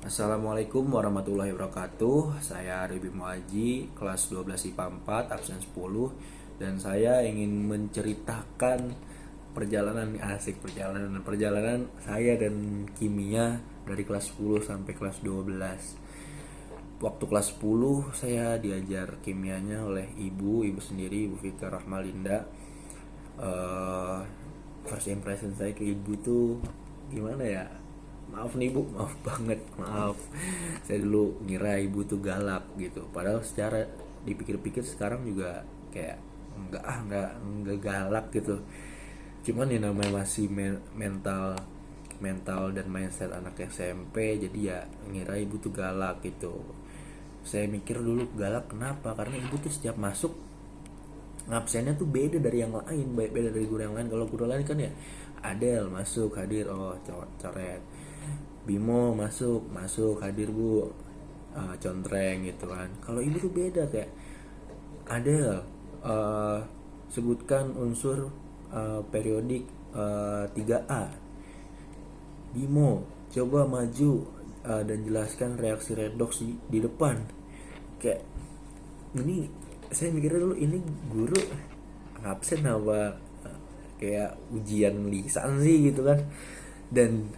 Assalamualaikum warahmatullahi wabarakatuh. Saya Ribi Muaji, kelas 12 IPA 4, absen 10. Dan saya ingin menceritakan perjalanan saya dan kimia dari kelas 10 sampai kelas 12. Waktu kelas 10 saya diajar kimianya oleh ibu sendiri, Ibu Fika Rahmalinda. First impression saya ke ibu tuh gimana ya? Maaf nih bu, maaf banget, maaf. Saya dulu ngira ibu tuh galak gitu. Padahal secara dipikir-pikir sekarang juga kayak enggak galak gitu. Cuman ya namanya masih mental mental dan mindset anak SMP, jadi ya ngira ibu tuh galak gitu. Saya mikir dulu galak kenapa? Karena ibu tuh setiap masuk ngabsennya tuh beda dari yang lain, beda dari guru yang lain. Kalau guru lain kan ya Adel masuk hadir, oh coret. Bimo masuk hadir bu, contreng gitu kan. Kalau ibu tuh beda, kayak Adel, sebutkan unsur periodik 3A. Bimo coba maju dan jelaskan reaksi redoks di depan. Kayak ini saya mikirnya dulu ini guru absen apa kayak ujian lisan sih gitu kan. Dan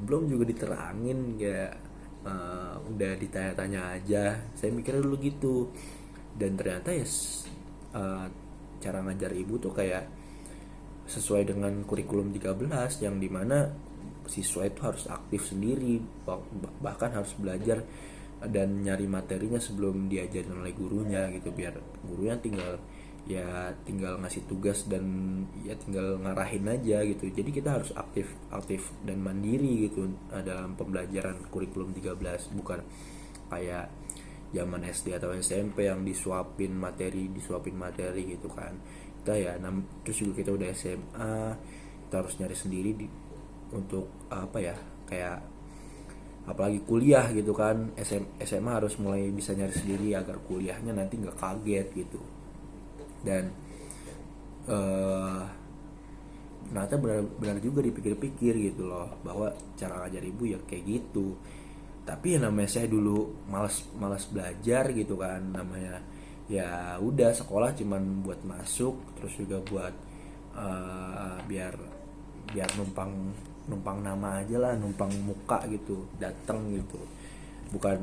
belum juga diterangin, kayak udah ditanya-tanya aja. Saya mikirnya dulu gitu. Dan ternyata ya cara ngajar ibu tuh kayak sesuai dengan kurikulum 13, yang dimana siswa itu harus aktif sendiri, bahkan harus belajar dan nyari materinya sebelum diajarin oleh gurunya gitu, biar gurunya tinggal ngasih tugas dan ya tinggal ngarahin aja gitu. Jadi kita harus aktif dan mandiri gitu dalam pembelajaran kurikulum 13, bukan kayak zaman SD atau SMP yang disuapin materi gitu kan. Kita ya terus juga kita udah SMA, kita harus nyari sendiri untuk apa ya, kayak apalagi kuliah gitu kan. SMA harus mulai bisa nyari sendiri agar kuliahnya nanti nggak kaget gitu. Dan ternyata benar juga dipikir-pikir gitu loh, bahwa cara ngajar ibu ya kayak gitu. Tapi ya namanya saya dulu malas belajar gitu kan, namanya ya udah sekolah cuman buat masuk, terus juga buat biar numpang nama aja lah, numpang muka gitu, datang gitu. Bukan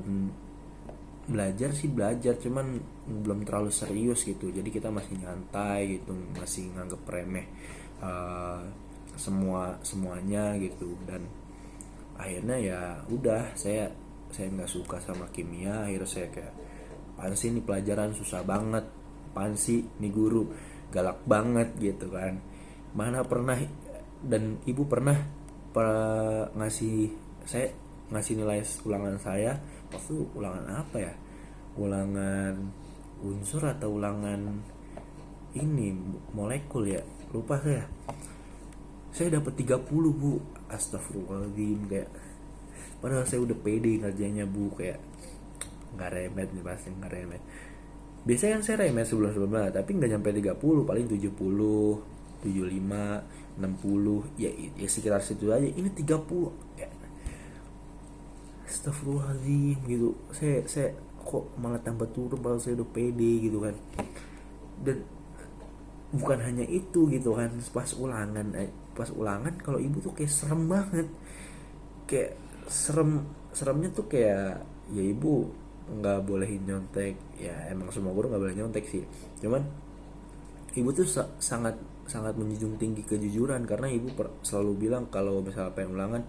belajar sih belajar, cuman belum terlalu serius gitu. Jadi kita masih nyantai gitu, masih nganggep remeh semuanya gitu. Dan akhirnya ya udah saya nggak suka sama kimia. Akhirnya saya kayak apaan sih nih pelajaran susah banget, apaan sih nih guru galak banget gitu kan. Mana pernah, dan ibu pernah ngasih nilai ulangan saya waktu ulangan apa ya, ulangan unsur atau ulangan ini molekul ya, lupa saya dapat 30 bu. Astagfirullahaladzim, kayak padahal saya udah pede ngerjainnya bu, kayak nggak remet nih, pasti nggak remet. Biasanya kan saya remet sebelum-sebelumnya, tapi nggak nyampe 30, paling 70, 75, 60, ya sekitar situ aja. Ini 30 ya. Astagfirullahaladzim gitu. Saya kok malah tambah turun padahal saya udah pede gitu kan. Dan bukan hanya itu gitu kan, pas ulangan kalau ibu tuh kayak serem banget. Kayak seremnya tuh kayak ya ibu nggak bolehin nyontek. Ya emang semua guru nggak boleh nyontek sih, cuman ibu tuh sangat sangat menjunjung tinggi kejujuran. Karena ibu selalu bilang kalau misalnya pengen ulangan,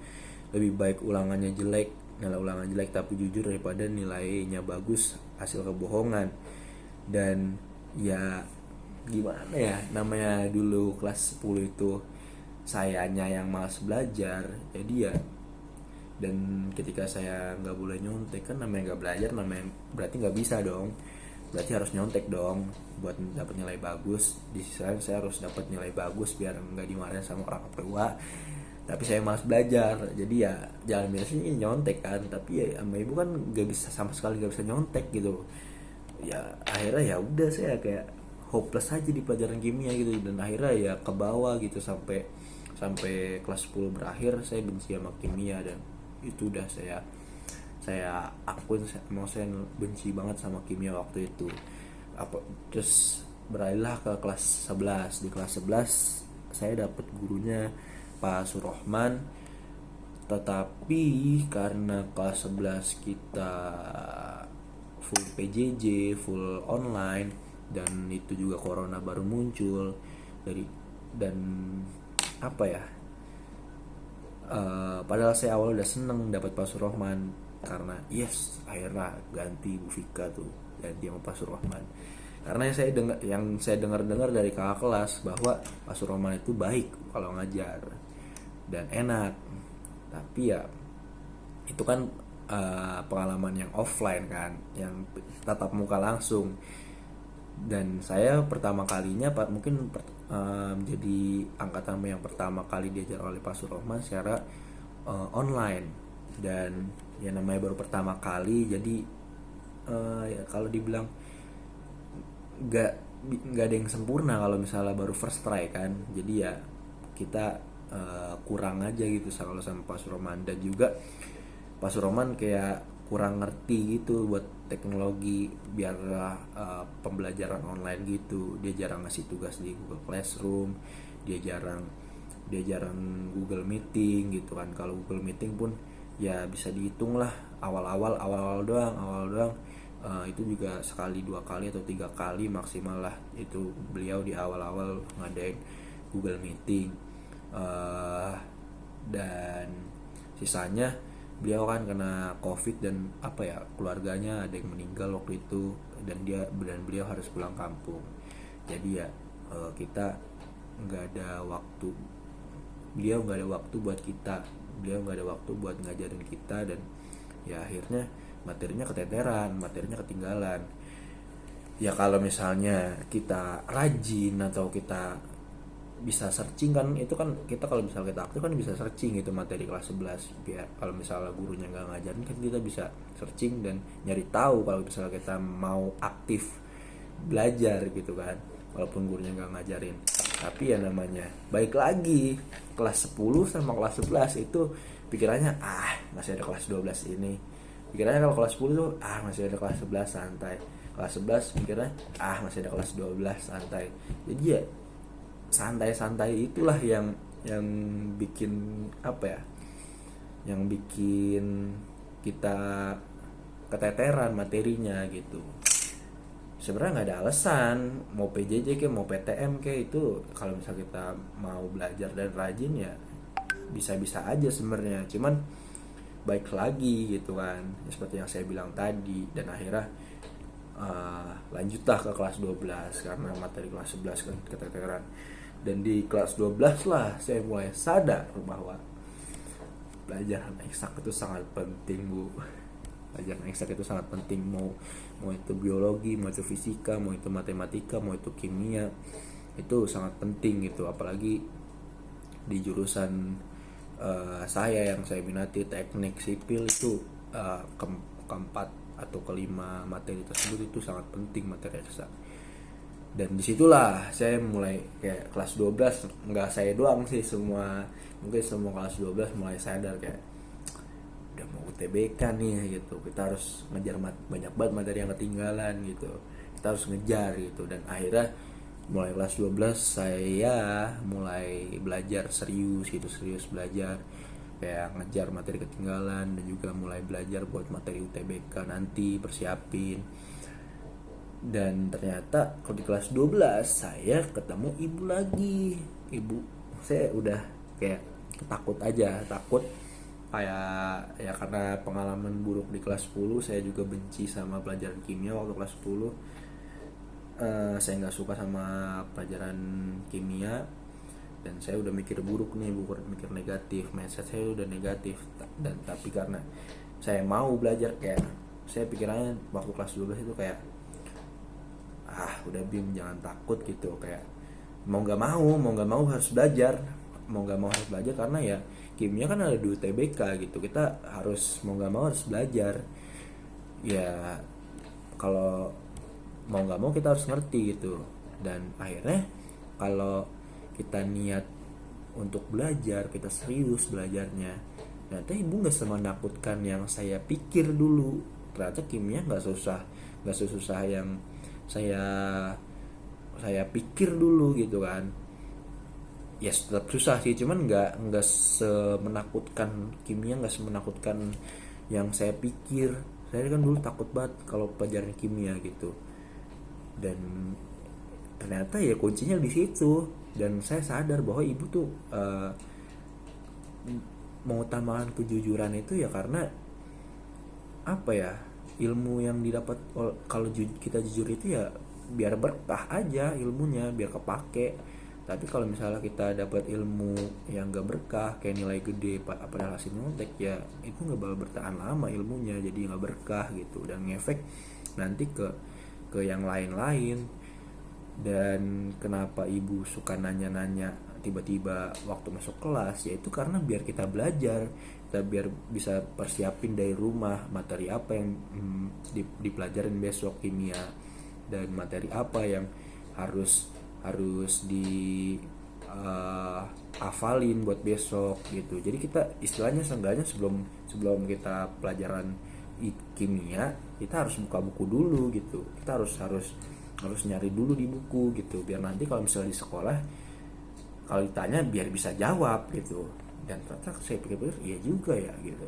lebih baik ulangannya jelek, nilai ulangan jelek tapi jujur, daripada nilainya bagus hasil kebohongan. Dan ya gimana ya, namanya dulu kelas 10 itu sayanya yang malas belajar. Jadi ya, dan ketika saya nggak boleh nyontek, kan namanya nggak belajar, namanya berarti nggak bisa dong, berarti harus nyontek dong buat dapat nilai bagus. Di sisi lain saya harus dapat nilai bagus biar nggak dimarahin sama orang tua, tapi saya malas belajar. Jadi ya jalan biasanya nyontek kan, tapi ya sama ibu kan nggak bisa, sama sekali nggak bisa nyontek gitu. Ya akhirnya ya udah saya kayak hopeless aja di pelajaran kimia gitu. Dan akhirnya ya ke bawah gitu, sampai kelas 10 berakhir saya benci sama kimia. Dan Itu udah saya akun, emang saya benci banget sama kimia waktu itu. Terus beralihlah ke kelas 11. Di kelas 11 saya dapat gurunya Pak Surahman, tetapi karena kelas 11 kita full PJJ, full online, dan itu juga corona baru muncul dan apa ya, padahal saya awal udah seneng dapat Pak Surahman karena yes, akhirnya ganti Bu Vika tuh, ganti sama Pak Surahman. Karena yang saya dengar dari kakak kelas bahwa Pak Surahman itu baik kalau ngajar dan enak. Tapi ya itu kan pengalaman yang offline kan, yang tatap muka langsung. Dan saya pertama kalinya mungkin menjadi angkatan yang pertama kali diajar oleh Pak Surahman secara online. Dan ya namanya baru pertama kali, jadi ya kalau dibilang nggak ada yang sempurna kalau misalnya baru first try kan. Jadi ya kita kurang aja gitu kalau sama Pak Surahman. Dan juga Pak Surahman kayak kurang ngerti gitu buat teknologi biar pembelajaran online gitu. Dia jarang ngasih tugas di Google Classroom, dia jarang Google Meeting gitu kan. Kalau Google Meeting pun ya bisa dihitung lah awal-awal doang. Itu juga sekali 2 kali atau 3 kali maksimal lah itu beliau di awal-awal ngadain Google Meeting. Dan sisanya beliau kan kena COVID dan apa ya, keluarganya ada yang meninggal waktu itu, dan beliau harus pulang kampung. Jadi ya kita nggak ada waktu, beliau nggak ada waktu buat kita, beliau nggak ada waktu buat ngajarin kita. Dan ya akhirnya materinya keteteran, materinya ketinggalan. Ya kalau misalnya kita rajin atau kita bisa searching kan, itu kan kita kalau misalnya kita aktif kan bisa searching gitu materi kelas 11. Biar kalau misalnya gurunya nggak ngajarin kan kita bisa searching dan nyari tahu kalau misalnya kita mau aktif belajar gitu kan, walaupun gurunya nggak ngajarin. Tapi ya namanya baik lagi kelas 10 sama kelas 11 itu pikirannya masih ada kelas 12 ini. Pikirannya kalau kelas 10 tuh masih ada kelas 11 santai. Kelas 11 pikirnya masih ada kelas 12 santai. Jadi ya santai-santai itulah yang bikin apa ya, yang bikin kita keteteran materinya gitu. Sebenarnya nggak ada alasan mau PJJ kayak mau PTM kayak, itu kalau misalnya kita mau belajar dan rajin ya bisa-bisa aja sebenarnya. Cuman baik lagi gitu kan, seperti yang saya bilang tadi. Dan akhirnya lanjutlah ke kelas 12 karena materi kelas 11 kan keteteran. Dan di kelas 12 lah saya mulai sadar bahwa pelajaran eksak itu sangat penting, Bu. Pelajaran eksak itu sangat penting, mau itu biologi, mau itu fisika, mau itu matematika, mau itu kimia, itu sangat penting gitu. Apalagi di jurusan saya yang saya minati, teknik sipil, itu keempat atau kelima materi tersebut itu sangat penting, materi eksak. Dan disitulah saya mulai kayak kelas 12, nggak saya doang sih, mungkin semua kelas 12 mulai sadar kayak udah mau UTBK nih gitu, kita harus ngejar banyak banget materi yang ketinggalan gitu, kita harus ngejar gitu. Dan akhirnya mulai kelas 12 saya mulai belajar serius belajar kayak ngejar materi ketinggalan, dan juga mulai belajar buat materi UTBK nanti, persiapin. Dan ternyata kalau di kelas 12 saya ketemu ibu lagi. Ibu saya udah kayak takut kayak ya karena pengalaman buruk di kelas 10. Saya juga benci sama pelajaran kimia waktu kelas 10. Saya nggak suka sama pelajaran kimia, dan saya udah mikir buruk nih, bukan mikir negatif, mindset saya udah negatif. Dan tapi karena saya mau belajar, kayak saya pikirannya waktu kelas 12 itu kayak udah Bim, jangan takut gitu, kayak mau nggak mau harus belajar, karena ya kimia kan ada di UTBK gitu, kita harus mau nggak mau harus belajar. Ya kalau mau nggak mau kita harus ngerti gitu. Dan akhirnya kalau kita niat untuk belajar, kita serius belajarnya, Ternyata ibu nggak semenakutkan yang saya pikir dulu. Ternyata kimia nggak sesusah yang saya saya pikir dulu gitu kan. Ya tetap susah sih, cuman nggak semenakutkan kimia, nggak semenakutkan yang saya pikir. Saya kan dulu takut banget kalau pelajaran kimia gitu. Dan ternyata ya kuncinya di situ. Dan saya sadar bahwa ibu tuh mengutamakan kejujuran itu ya karena apa ya, ilmu yang didapat kalau kita jujur itu ya biar berkah aja ilmunya, biar kepake. Tapi kalau misalnya kita dapat ilmu yang gak berkah kayak nilai gede padahal hasil nyontek, ya itu gak bakal bertahan lama ilmunya, jadi gak berkah gitu dan ngefek nanti ke yang lain-lain. Dan kenapa ibu suka nanya-nanya tiba-tiba waktu masuk kelas, yaitu karena biar kita belajar, kita biar bisa persiapin dari rumah materi apa yang dipelajarin besok kimia, dan materi apa yang harus di hafalin buat besok gitu. Jadi kita istilahnya seenggaknya sebelum kita pelajaran kimia, kita harus buka buku dulu gitu. Kita harus nyari dulu di buku gitu, biar nanti kalau misalnya di sekolah kalau ditanya biar bisa jawab gitu. Dan ternyata saya pikir-pikir iya juga ya gitu.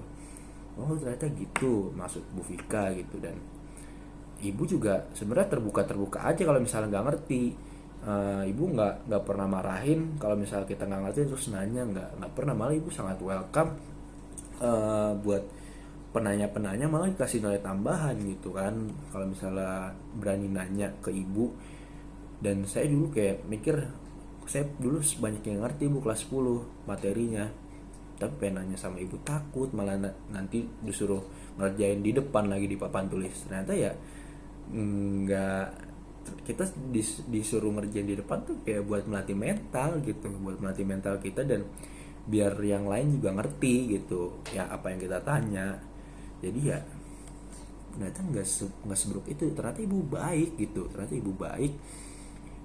Oh ternyata gitu maksud Bu Vika gitu. Dan ibu juga sebenarnya terbuka aja kalau misalnya nggak ngerti. Ibu nggak pernah marahin kalau misalnya kita nggak ngerti terus nanya, nggak pernah, malah ibu sangat welcome buat penanya malah dikasih nilai tambahan gitu kan kalau misalnya berani nanya ke ibu. Dan saya dulu kayak mikir, saya dulu banyak yang ngerti ibu kelas 10 materinya, tapi pengen nanya sama ibu takut malah nanti disuruh ngerjain di depan lagi di papan tulis. Ternyata ya nggak, kita disuruh ngerjain di depan tuh kayak buat melatih mental gitu, buat melatih mental kita dan biar yang lain juga ngerti gitu ya apa yang kita tanya. Jadi ya ternyata nggak seburuk itu, ternyata ibu baik gitu, ternyata ibu baik.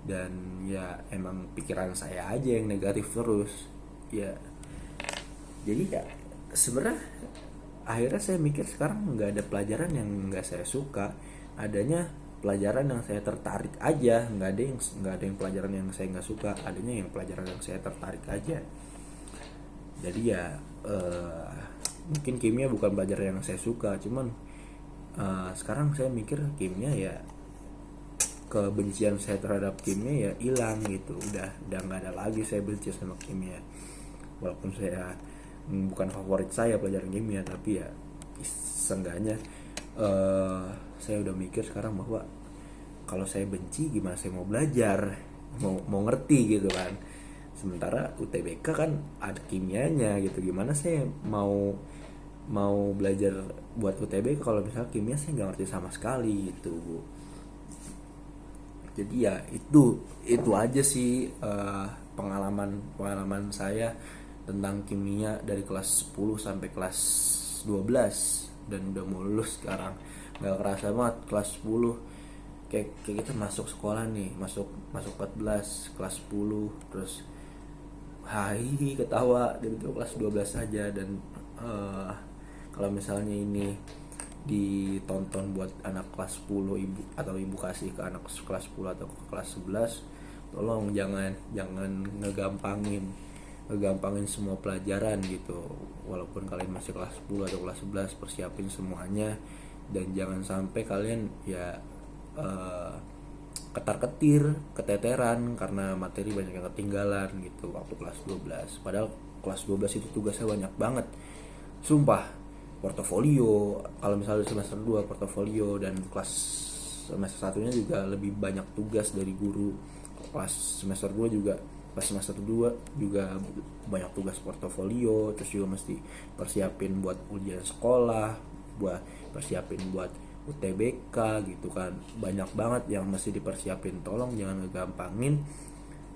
Dan ya emang pikiran saya aja yang negatif terus ya. Jadi ya sebenarnya akhirnya saya mikir sekarang nggak ada pelajaran yang nggak saya suka, adanya pelajaran yang saya tertarik aja. Nggak ada yang pelajaran yang saya nggak suka, adanya yang pelajaran yang saya tertarik aja. Jadi ya mungkin kimia bukan pelajaran yang saya suka, cuman sekarang saya mikir kimia ya kebencian saya terhadap kimia ya hilang gitu, udah nggak ada lagi saya benci sama kimia. Walaupun saya bukan favorit saya pelajaran kimia, tapi ya seenggaknya saya udah mikir sekarang bahwa kalau saya benci gimana saya mau belajar, mau ngerti gitu kan. Sementara UTBK kan ada kimianya gitu, gimana saya mau belajar buat UTBK kalau misalnya kimia saya nggak ngerti sama sekali gitu Bu. Jadi ya itu aja sih pengalaman saya tentang kimia dari kelas 10 sampai kelas 12 dan udah mau lulus sekarang. Nggak kerasa banget kelas 10 kayak kita masuk sekolah nih, masuk 14 kelas 10 terus hai ketawa gitu kelas 12 aja. Dan kalau misalnya ini ditonton buat anak kelas 10 ibu kasih ke anak kelas 10 atau ke kelas 11, tolong jangan ngegampangin semua pelajaran gitu. Walaupun kalian masih kelas 10 atau kelas 11, persiapin semuanya dan jangan sampai kalian ya keteteran karena materi banyak yang ketinggalan gitu waktu kelas 12. Padahal kelas 12 itu tugasnya banyak banget sumpah. Portofolio kalau misalnya semester 2 portofolio, dan kelas semester 1-nya juga lebih banyak tugas dari guru. Kelas semester 2 juga banyak tugas portofolio, terus juga mesti persiapin buat ujian sekolah, buat persiapin buat UTBK gitu kan. Banyak banget yang mesti dipersiapin, tolong jangan ngegampangin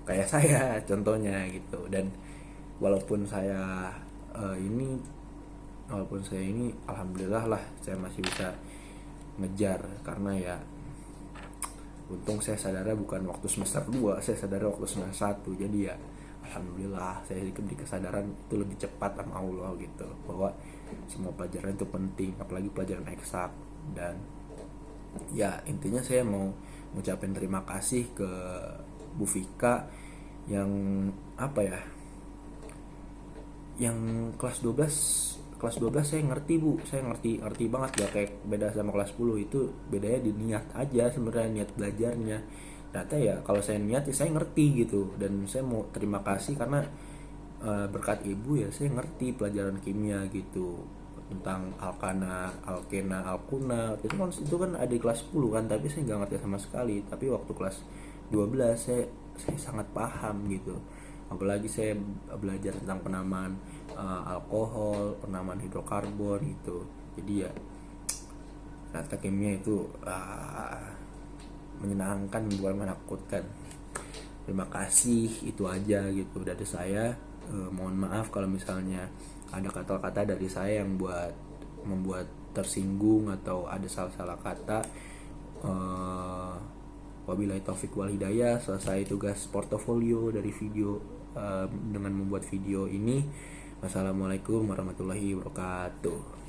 kayak saya contohnya gitu. Dan walaupun saya ini alhamdulillah lah saya masih bisa ngejar, karena ya untung saya sadarnya bukan waktu semester 2, saya sadar waktu semester 1. Jadi ya alhamdulillah saya diberi kesadaran itu lebih cepat sama Allah gitu, bahwa semua pelajaran itu penting, apalagi pelajaran eksak. Dan ya intinya saya mau ngucapin terima kasih ke Bu Vika yang apa ya, yang kelas 12 saya ngerti Bu, saya ngerti banget, gak kayak beda sama kelas 10. Itu bedanya di niat aja sebenarnya, niat belajarnya. Ternyata ya kalau saya niat ya saya ngerti gitu, dan saya mau terima kasih karena berkat ibu ya saya ngerti pelajaran kimia gitu, tentang alkana, alkena, alkuna. Itu kan ada di kelas 10 kan, tapi saya nggak ngerti sama sekali. Tapi waktu kelas 12 saya sangat paham gitu. Apalagi saya belajar tentang penamaan alkohol, penamaan hidrokarbon gitu. Jadi ya ternyata kimia itu menyenangkan, bukan menakutkan. Terima kasih, itu aja gitu dari saya. Mohon maaf kalau misalnya ada kata-kata dari saya yang membuat tersinggung atau ada salah-salah kata. Wabillahi taufik wal hidayah. Selesai tugas portofolio dari video dengan membuat video ini. Wassalamualaikum warahmatullahi wabarakatuh.